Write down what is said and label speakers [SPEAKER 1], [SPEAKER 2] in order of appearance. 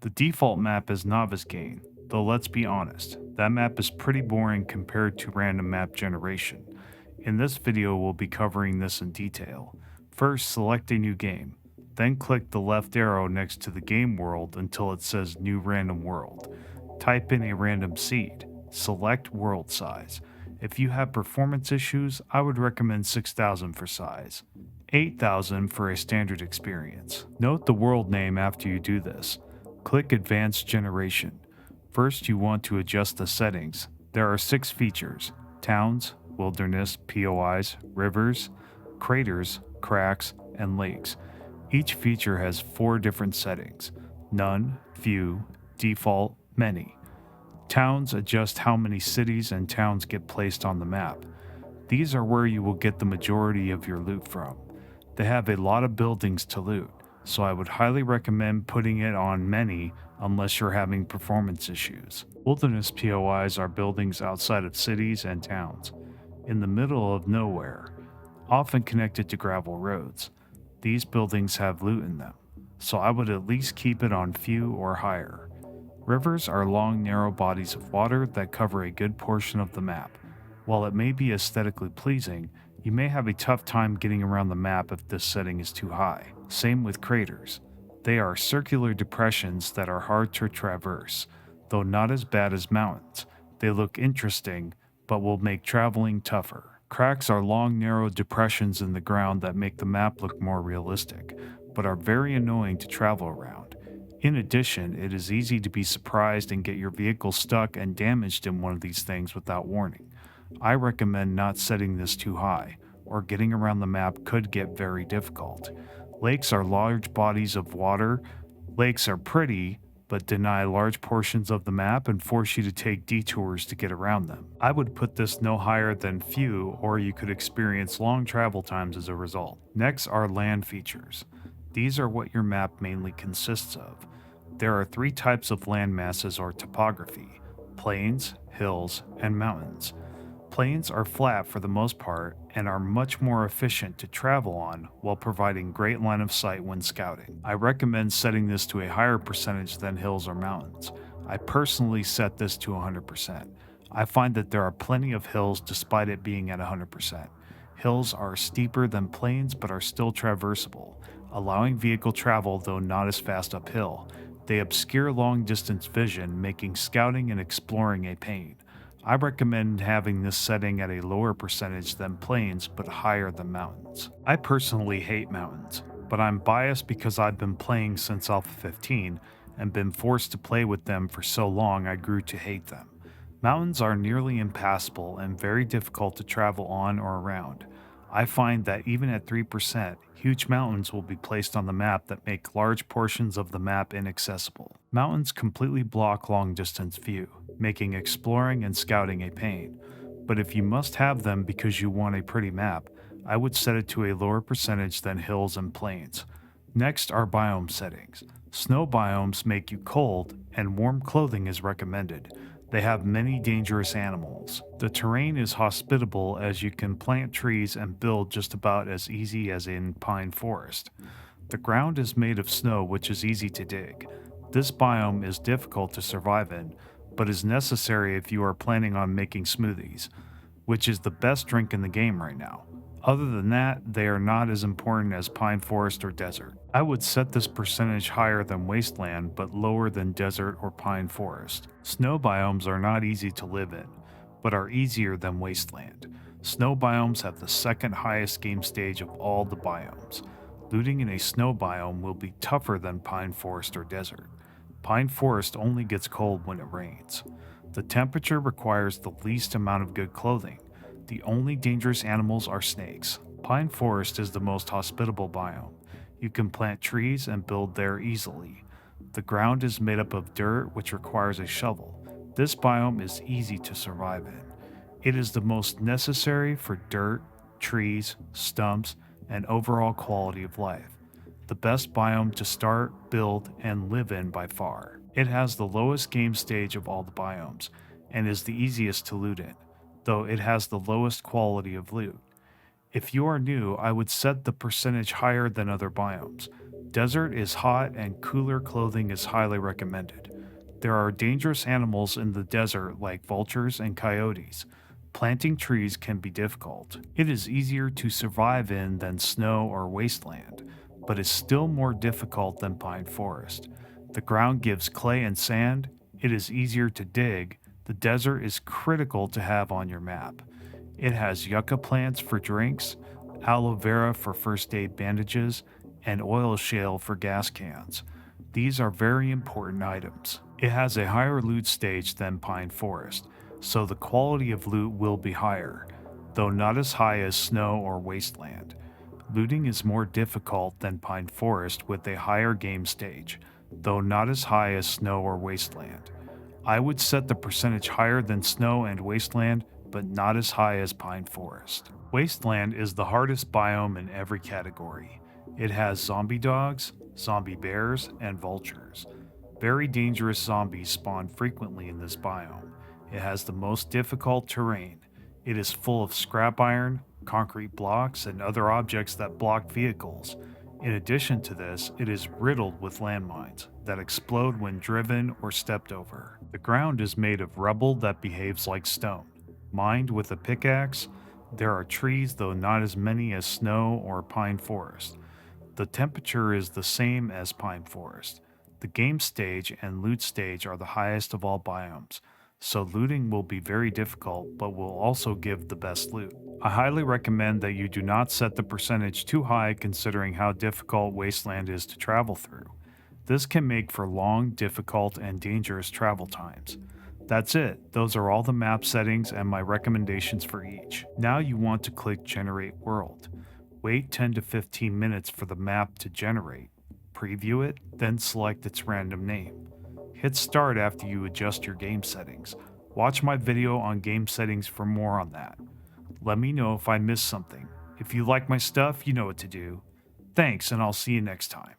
[SPEAKER 1] The default map is Novice Gain, though let's be honest, that map is pretty boring compared to random map generation. In this video, we'll be covering this in detail. First, select a new game, then click the left arrow next to the game world until it says New Random World. Type in a random seed, select world size. If you have performance issues, I would recommend 6,000 for size, 8,000 for a standard experience. Note the world name after you do this. Click Advanced Generation. First, you want to adjust the settings. There are 6 features: towns, wilderness, POIs, rivers, craters, cracks, and lakes. Each feature has 4 different settings: none, few, default, many. Towns adjust how many cities and towns get placed on the map. These are where you will get the majority of your loot from. They have a lot of buildings to loot, so I would highly recommend putting it on many unless you're having performance issues. Wilderness POIs are buildings outside of cities and towns, in the middle of nowhere, often connected to gravel roads. These buildings have loot in them, so I would at least keep it on few or higher. Rivers are long, narrow bodies of water that cover a good portion of the map. While it may be aesthetically pleasing, you may have a tough time getting around the map if this setting is too high. Same with craters. They are circular depressions that are hard to traverse, though not as bad as mountains. They look interesting, but will make traveling tougher. Cracks are long, narrow depressions in the ground that make the map look more realistic, but are very annoying to travel around. In addition, it is easy to be surprised and get your vehicle stuck and damaged in one of these things without warning. I recommend not setting this too high, or getting around the map could get very difficult. Lakes are large bodies of water. Lakes are pretty, but deny large portions of the map and force you to take detours to get around them. I would put this no higher than few, or you could experience long travel times as a result. Next are land features. These are what your map mainly consists of. There are 3 types of land masses or topography: plains, hills, and mountains. Plains are flat for the most part and are much more efficient to travel on while providing great line of sight when scouting. I recommend setting this to a higher percentage than hills or mountains. I personally set this to 100%. I find that there are plenty of hills despite it being at 100%. Hills are steeper than plains but are still traversable, allowing vehicle travel though not as fast uphill. They obscure long distance vision, making scouting and exploring a pain. I recommend having this setting at a lower percentage than plains but higher than mountains. I personally hate mountains, but I'm biased because I've been playing since Alpha 15 and been forced to play with them for so long I grew to hate them. Mountains are nearly impassable and very difficult to travel on or around. I find that even at 3%, huge mountains will be placed on the map that make large portions of the map inaccessible. Mountains completely block long distance view, making exploring and scouting a pain. But if you must have them because you want a pretty map, I would set it to a lower percentage than hills and plains. Next are biome settings. Snow biomes make you cold, and warm clothing is recommended. They have many dangerous animals. The terrain is hospitable as you can plant trees and build just about as easy as in pine forest. The ground is made of snow, which is easy to dig. This biome is difficult to survive in, but is necessary if you are planning on making smoothies, which is the best drink in the game right now. Other than that, they are not as important as pine forest or desert. I would set this percentage higher than wasteland, but lower than desert or pine forest. Snow biomes are not easy to live in, but are easier than wasteland. Snow biomes have the second highest game stage of all the biomes. Looting in a snow biome will be tougher than pine forest or desert. Pine forest only gets cold when it rains. The temperature requires the least amount of good clothing. The only dangerous animals are snakes. Pine forest is the most hospitable biome. You can plant trees and build there easily. The ground is made up of dirt, which requires a shovel. This biome is easy to survive in. It is the most necessary for dirt, trees, stumps, and overall quality of life. The best biome to start, build, and live in by far. It has the lowest game stage of all the biomes, and is the easiest to loot in, though it has the lowest quality of loot. If you are new, I would set the percentage higher than other biomes. Desert is hot and cooler clothing is highly recommended. There are dangerous animals in the desert like vultures and coyotes. Planting trees can be difficult. It is easier to survive in than snow or wasteland, but is still more difficult than pine forest. The ground gives clay and sand. It is easier to dig. The desert is critical to have on your map. It has yucca plants for drinks, aloe vera for first aid bandages, and oil shale for gas cans. These are very important items. It has a higher loot stage than pine forest, so the quality of loot will be higher, though not as high as snow or wasteland. Looting is more difficult than pine forest with a higher game stage, though not as high as snow or wasteland. I would set the percentage higher than snow and wasteland, but not as high as pine forest. Wasteland is the hardest biome in every category. It has zombie dogs, zombie bears, and vultures. Very dangerous zombies spawn frequently in this biome. It has the most difficult terrain. It is full of scrap iron, concrete blocks, and other objects that block vehicles. In addition to this, it is riddled with landmines that explode when driven or stepped over. The ground is made of rubble that behaves like stone. Mined with a pickaxe, there are trees, though not as many as snow or pine forest. The temperature is the same as pine forest. The game stage and loot stage are the highest of all biomes, so looting will be very difficult but will also give the best loot. I highly recommend that you do not set the percentage too high considering how difficult Wasteland is to travel through. This can make for long, difficult, and dangerous travel times. That's it. Those are all the map settings and my recommendations for each. Now you want to click Generate World. Wait 10 to 15 minutes for the map to generate. Preview it, then select its random name. Hit Start after you adjust your game settings. Watch my video on game settings for more on that. Let me know if I missed something. If you like my stuff, you know what to do. Thanks, and I'll see you next time.